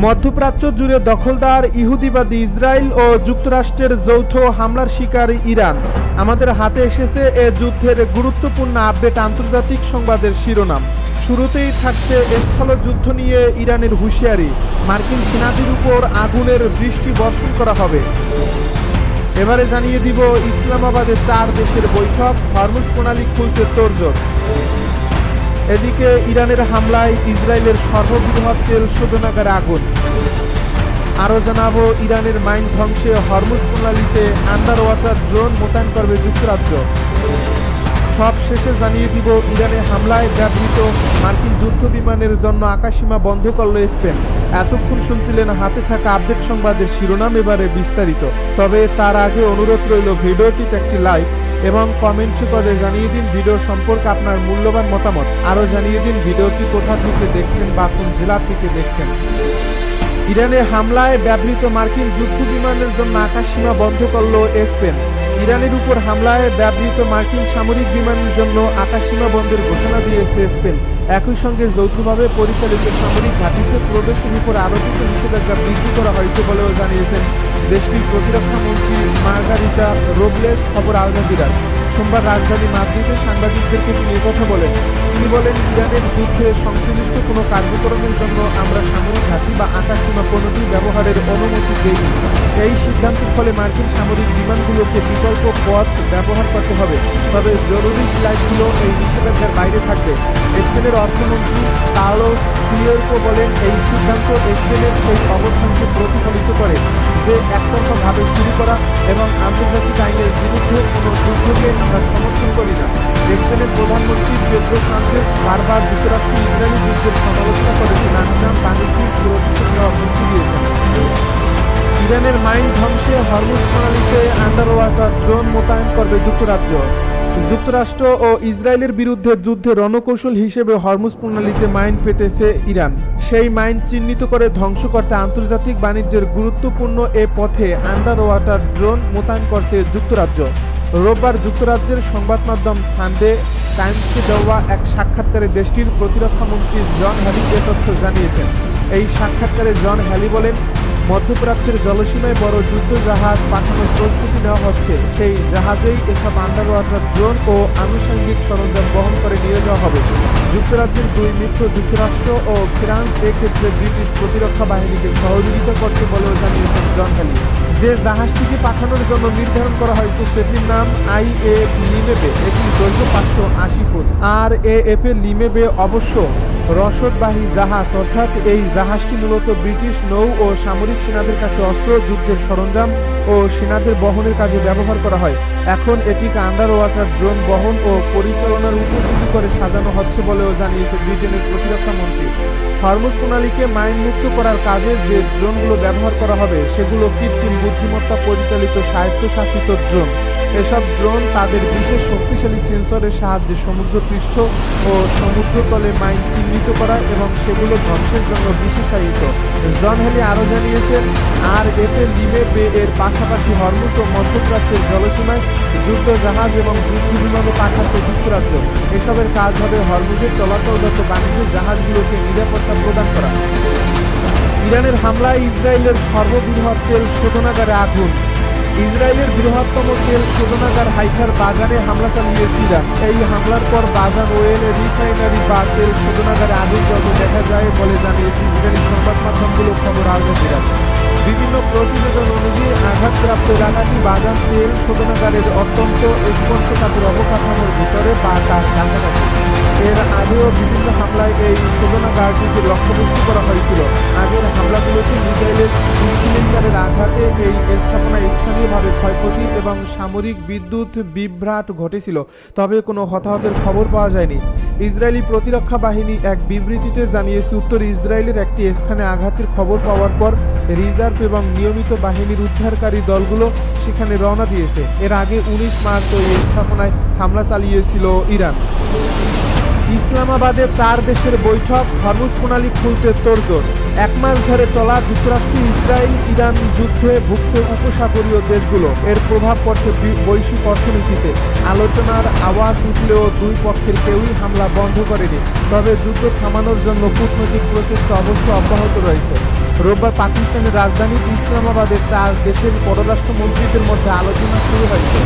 মধ্যপ্রাচ্য জুড়ে দখলদার ইহুদিবাদী ইসরায়েল ও যুক্তরাষ্ট্রের যৌথ হামলার শিকার ইরান। আমাদের হাতে এসেছে এ যুদ্ধের গুরুত্বপূর্ণ আপডেট আন্তর্জাতিক সংবাদের শিরোনাম। শুরুতেই থাকছে স্থলযুদ্ধ নিয়ে ইরানের হুঁশিয়ারি, মার্কিন সেনাদের উপর আগুনের বৃষ্টি বর্ষণ করা হবে। এবারে জানিয়ে দিব ইসলামাবাদে 4 দেশের বৈঠক, হরমুজ প্রণালী খুলতে তোড়জোড়। এদিকে ইরানের হামলায় ইসরায়েলের সর্ববৃহৎ তেল শোধনাগারে আগুন। আরও জানাবো ইরানের মাইন ধ্বংসে হরমুজ প্রণালীতে আন্ডার ওয়াটার ড্রোন মোতায়েন করবে যুক্তরাজ্য। সব শেষে জানিয়ে দিব ইরানের হামলায় ব্যবহৃত মার্কিন যুদ্ধ বিমানের জন্য আকাশসীমা বন্ধ করল স্পেন। এতক্ষণ শুনছিলেন হাতে থাকা আপডেট সংবাদের শিরোনাম, এবারে বিস্তারিত। তবে তার আগে অনুরোধ রইল ভিডিওটিতে একটি লাইক এবং কমেন্ট করে জানিয়ে দিন ভিডিও সম্পর্কে আপনার মূল্যবান মতামত। আরও জানিয়ে দিন ভিডিওটি কোথা থেকে দেখছেন বা কোন জেলা থেকে দেখছেন। ইরানের হামলায় ব্যবহৃত মার্কিন যুদ্ধ বিমানের জন্য আকাশসীমা বন্ধ করল স্পেন। ইরানের উপর হামলায় ব্যবহৃত মার্কিন সামরিক বিমানের জন্য আকাশসীমা বন্ধের ঘোষণা দিয়েছে স্পেন। একই সঙ্গে যৌথভাবে পরিচালিত সামরিক ঘাঁটিতে প্রবেশের উপর আরোপিত নিষেধাজ্ঞা বৃদ্ধি করা হয়েছে বলেও জানিয়েছেন দেশটির প্রতিরক্ষা মন্ত্রী মার্গারিটা রোবলেস। খবর আল জাজিরার। সোমবার রাজধানী মাদ্রিদে সাংবাদিকদেরকে তিনি কথা বলেন। তিনি বলেন, ইরানের যুদ্ধে সংশ্লিষ্ট কোনো কার্যক্রমের জন্য আমরা সামরিক ঘাঁটি বা আকাশসীমা কোনোটি ব্যবহারের অনুমতি দেইনি। এই সিদ্ধান্তের ফলে মার্কিন সামরিক বিমানগুলোকে বিকল্প পথ ব্যবহার করতে হবে, তবে জরুরি ফ্লাইটগুলো এই নিষেধাজ্ঞার বাইরে থাকবে। স্পেনের অর্থমন্ত্রী কার্লোস ফিয়েরকো বলেন, এই সিদ্ধান্ত স্পেনের সেই অবস্থানকে প্রতিফলিত করে যে একতরফাভাবে শুরু করা এবং আন্তর্জাতিক আইনের বিরুদ্ধে কোনো যুদ্ধকে আমরা সমর্থন করি না। স্পেনের প্রধানমন্ত্রী পেদ্রো সানচেজ বারবার যুক্তরাষ্ট্র ইসরায়েলি যুদ্ধের সমালোচনা করেছেন, আঞ্জাম বাণিজ্যিক প্রতিশোধ নেওয়ার হুমকি দিয়েছেন। ইরানের মাইন ধ্বংসে হরমুজ প্রণালীতে আন্ডার ওয়াটার ড্রোন মোতায়েন করবে যুক্তরাজ্য। যুক্তরাষ্ট্র ও ইসরায়েলের বিরুদ্ধে যুদ্ধে রণকৌশল হিসেবে হরমুজ প্রণালীতে মাইন পেতেছে ইরান। সেই মাইন চিহ্নিত করে ধ্বংস করতে আন্তর্জাতিক বাণিজ্যের গুরুত্বপূর্ণ এ পথে আন্ডার ওয়াটার ড্রোন মোতায়েন করছে যুক্তরাজ্য। রোববার যুক্তরাজ্যের সংবাদ মাধ্যম সানডে টাইমসকে দেওয়া এক সাক্ষাৎকারে দেশটির প্রতিরক্ষা মন্ত্রী জন হ্যালি এ তথ্য জানিয়েছেন। এই সাক্ষাৎকারে জন হ্যালি বলেন, মধ্যপ্রাচ্যের জলসীমায় বড় যুদ্ধ জাহাজ পাঠানোর প্রস্তুতি নেওয়া হচ্ছে। সেই জাহাজেই এসব আন্ডার ওয়াটার ড্রোন ও আনুষঙ্গিক সরঞ্জাম বহন করে নিয়ে যাওয়া হবে। যুক্তরাজ্যের 2 মিত্র যুক্তরাষ্ট্র ও ফ্রান্স এক্ষেত্রে ব্রিটিশ প্রতিরক্ষা বাহিনীকে সহযোগিতা করছে বলেও জানিয়েছেন জন হ্যালি। যে জাহাজটিকে পাঠানোর জন্য নির্ধারণ করা হয়েছে সেটির নাম IAF লিমেবে। এটি দৈর্ঘ্য 580 ফুট। আর AF লিমেবে অবশ্য রসদবাহী জাহাজ, অর্থাৎ এই জাহাজটি মূলত ব্রিটিশ নৌ ও সামরিক সেনাদের কাছে অস্ত্র, যুদ্ধের সরঞ্জাম ও সেনাদের বহনের কাজে ব্যবহার করা হয়। এখন এটিকে আন্ডার ওয়াটার ড্রোন বহন ও পরিচালনার উপযোগী করে সাজানো হচ্ছে বলেও জানিয়েছে ব্রিটেনের প্রতিরক্ষা মন্ত্রী। হরমুজ প্রণালীকে মাইন মুক্ত করার কাজে যে ড্রোনগুলো ব্যবহার করা হবে সেগুলো কৃত্রিম বুদ্ধিমত্তা পরিচালিত স্বায়ত্তশাসিত ড্রোন। এসব ড্রোন তাদের বিশেষ শক্তিশালী সেন্সরের সাহায্যে সমুদ্রপৃষ্ঠ ও সমুদ্রতলে মাইন চিহ্নিত করা এবং সেগুলো ধ্বংসের জন্য বিশেষায়িত। জন হ্যালি আরও জানিয়েছেন, RAF লিমেবে এর পাশাপাশি হরমুজ ও মধ্যপ্রাচ্যের জলসীমায় যুদ্ধ জাহাজ এবং যুদ্ধ বিমানও পাঠাচ্ছে যুক্তরাজ্য। এসবের কাজ হবে হরমুজের চলাচলরত বাণিজ্যিক জাহাজগুলোকে নিরাপত্তা প্রদান করা। ইরানের হামলায় ইসরায়েলের সর্ববৃহৎ তেল শোধনাগারে আগুন। ইসরায়েলের বৃহত্তম তেল শোধনাগার হাইফার বাগানে হামলা চালিয়েছে ইরান। এই হামলার পর বাজার ওয়েল রিফাইনারি বা তেল শোধনাগারে আগুন জ্বলতে দেখা যায় বলে জানিয়েছে ইসরায়েলি সংবাদ মাধ্যমগুলো। খবর আল জাজিরা। বিভিন্ন প্রতিবেদন অনুযায়ী আঘাতপ্রাপ্ত এলাকাটি বাজার তেল শোধনাগারের অত্যন্ত স্পর্শকাতর অবকাঠামোর ভিতরে বা তার কাছাকাছি। এর আগেও বিভিন্ন হামলায় এই শোধনাগারটিকে লক্ষ্যবস্তু করা হয়েছিল। আগের হামলাগুলোতে মিসাইলের সিলিন্ডারের আঘাতে এই স্থাপনায় স্থানীয়ভাবে ক্ষয়ক্ষতি এবং সামরিক বিদ্যুৎ বিভ্রাট ঘটেছিল, তবে কোনো হতাহতের খবর পাওয়া যায়নি। ইসরায়েলি প্রতিরক্ষা বাহিনী এক বিবৃতিতে জানিয়েছে, উত্তর ইসরায়েলের একটি স্থানে আঘাতের খবর পাওয়ার পর রিজার্ভ এবং নিয়মিত বাহিনীর উদ্ধারকারী দলগুলো সেখানে রওনা দিয়েছে। এর আগে 19 মার্চ ওই স্থাপনায় হামলা চালিয়েছিল ইরান। ইসলামাবাদে 4 দেশের বৈঠক, হরমুজ প্রণালী খুলতে তোড়জোড়। 1 মাস ধরে চলা যুক্তরাষ্ট্র ইসরায়েল ইরান যুদ্ধে ভুগছে উপসাগরীয় দেশগুলো। এর প্রভাব পড়ছে বৈশ্বিক অর্থনীতিতে। আলোচনার আওয়াজ উঠলেও দুই পক্ষের কেউই হামলা বন্ধ করেনি, তবে যুদ্ধ থামানোর জন্য কূটনৈতিক প্রচেষ্টা অবশ্য অব্যাহত রয়েছে। রোববার পাকিস্তানের রাজধানী ইসলামাবাদে 4 দেশের পররাষ্ট্রমন্ত্রীদের মধ্যে আলোচনা শুরু হয়েছে।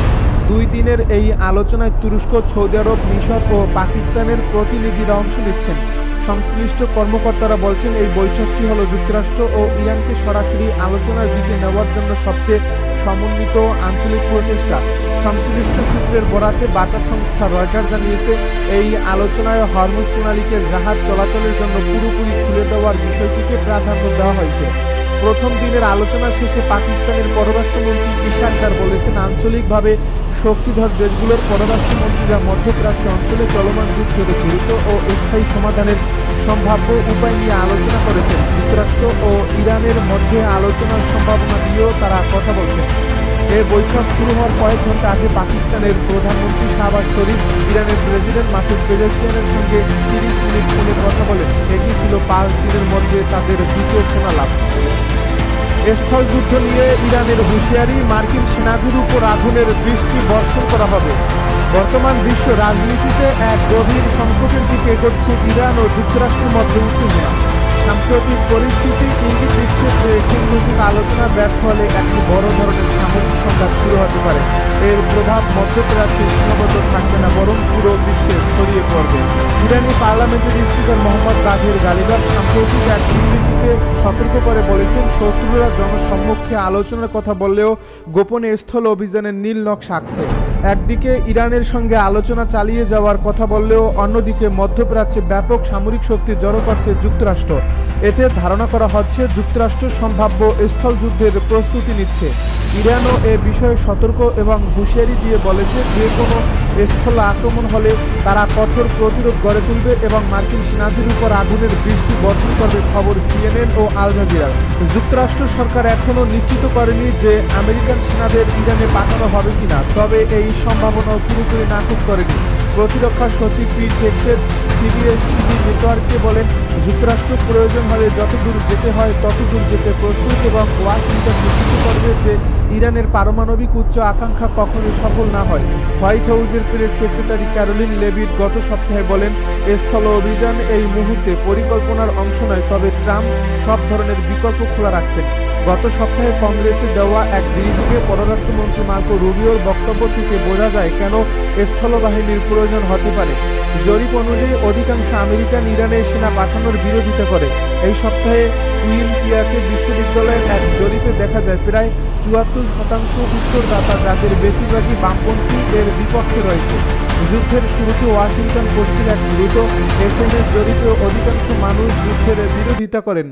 2 দিনের এই আলোচনায় তুরস্ক, সৌদি আরব, মিশর ও পাকিস্তানের প্রতিনিধিরা অংশ নিচ্ছেন। সংশ্লিষ্ট কর্মকর্তারা বলছেন, এই বৈঠকটি হল যুক্তরাষ্ট্র ও ইরানকে সরাসরি আলোচনার দিকে নেওয়ার জন্য সবচেয়ে সমন্বিত আঞ্চলিক প্রচেষ্টা। সংশ্লিষ্ট সূত্রের বরাতে বার্তা সংস্থা রয়টার জানিয়েছে, এই আলোচনায় হরমুজ প্রণালীকে জাহাজ চলাচলের জন্য পুরোপুরি খুলে দেওয়ার বিষয়টিকে প্রাধান্য দেওয়া হয়েছে। প্রথম দিনের আলোচনা শেষে পাকিস্তানের পররাষ্ট্রমন্ত্রী ইশাক দার বলেছেন, আঞ্চলিকভাবে শক্তিধর দেশগুলোর পররাষ্ট্রমন্ত্রীরা মধ্যপ্রাচ্য অঞ্চলে চলমান যুদ্ধের দ্রুত ও স্থায়ী সমাধানের সম্ভাব্য উপায় নিয়ে আলোচনা করেছেন। যুক্তরাষ্ট্র ও ইরানের মধ্যে আলোচনার সম্ভাবনা নিয়েও তারা কথা বলছেন। এই বৈঠক শুরু হওয়ার কয়েক ঘন্টা আগে পাকিস্তানের প্রধানমন্ত্রী শাহবাজ শরীফ ইরানের প্রেসিডেন্ট মাসুদ পেজেশকিয়ানের সঙ্গে 30 মিনিট ফোনে কথা বলেন। এটি ছিল 5 দিনের মধ্যে তাদের দ্বিতীয় ফোনালাপ। স্থল যুদ্ধ নিয়ে ইরানের হুঁশিয়ারি, মার্কিন সেনাদের উপর আগুনের বৃষ্টি বর্ষণ করা হবে। বর্তমান বিশ্ব রাজনীতিতে এক গভীর সংকটের দিকে এগোচ্ছে ইরান ও যুক্তরাষ্ট্রের মধ্যে উত্তেজনা। সাম্প্রতিক পরিস্থিতি ইঙ্গিত দিচ্ছে যে কূটনৈতিক আলোচনা ব্যর্থ হলে একটি বড় ধরনের সামরিক সংঘাত শুরু হতে পারে। এর প্রভাব মধ্যপ্রাচ্যে সীমাবদ্ধ থাকবে না, বরং পুরো বিশ্বে ছড়িয়ে পড়বে। ইরানি পার্লামেন্টের স্পিকার মোহাম্মদ বাঘের গালিবাফ সাম্প্রতিক এক বিবৃতিতে সতর্ক করে বলেছেন, শত্রুরা জনসম্মুখে আলোচনার কথা বললেও গোপনে স্থল অভিযানের নীল নকশা আঁকছে। একদিকে ইরানের সঙ্গে আলোচনা চালিয়ে যাওয়ার কথা বললেও অন্যদিকে মধ্যপ্রাচ্যে ব্যাপক সামরিক শক্তি জড়ো করছে যুক্তরাষ্ট্র। এতে ধারণা করা হচ্ছে যুক্তরাষ্ট্র সম্ভাব্য স্থল যুদ্ধের প্রস্তুতি নিচ্ছে। ইরানও এ বিষয়ে সতর্ক এবং হুঁশিয়ারি দিয়ে বলেছে, যে কোনো স্থল আক্রমণ হলে তারা কঠোর প্রতিরোধ গড়ে তুলবে এবং মার্কিন সেনাদের উপর আগুনের বৃষ্টি বর্ষণ করবে। খবর CNN ও আল জাজিরার। যুক্তরাষ্ট্র সরকার এখনও নিশ্চিত করেনি যে আমেরিকান সেনাদের ইরানে পাঠানো হবে কিনা, তবে এই সম্ভাবনাও পুরোপুরি নাকচ করেনি। প্রতিরক্ষা সচিব পিট হেগসেট CBS টিভি নেটওয়ার্ককে বলেন, যুক্তরাষ্ট্র প্রয়োজন হলে যতদূর যেতে হয় ততদূর যেতে প্রস্তুত এবং ওয়াশিংটন নিশ্চিত করবে যে ইরানের পারমাণবিক উচ্চ আকাঙ্ক্ষা কখনোই সফল না হয়। হোয়াইট হাউসের প্রেস সেক্রেটারি ক্যারোলিন লেভিট গত সপ্তাহে বলেন, স্থল অভিযান এই মুহূর্তে পরিকল্পনার অংশ নয়, তবে ট্রাম্প সব ধরনের বিকল্প খোলা রাখছেন। গত সপ্তাহে কংগ্রেসে দেওয়া এক বিবৃতিতে পররাষ্ট্রমন্ত্রী মার্কো রুবিওর বক্তব্য থেকে বোঝা যায় কেন স্থলবাহিনীর প্রয়োজন হতে পারে। জরিপ অনুযায়ী অধিকাংশ আমেরিকান ইরানের সেনা পাঠানোর বিরোধিতা করে। এই সপ্তাহে উইনিপিয়াকে বিশ্ববিদ্যালয়ের এক জরিপে দেখা যায়, প্রায় 74% উত্তরদাতা, যাদের বেশিরভাগই বামপন্থী, এর বিপক্ষে রয়েছে। যুদ্ধের শুরুতে ওয়াশিংটন পোস্টের এক দ্রুত SMS জরিপে অধিকাংশ মানুষ যুদ্ধের বিরোধিতা করেন।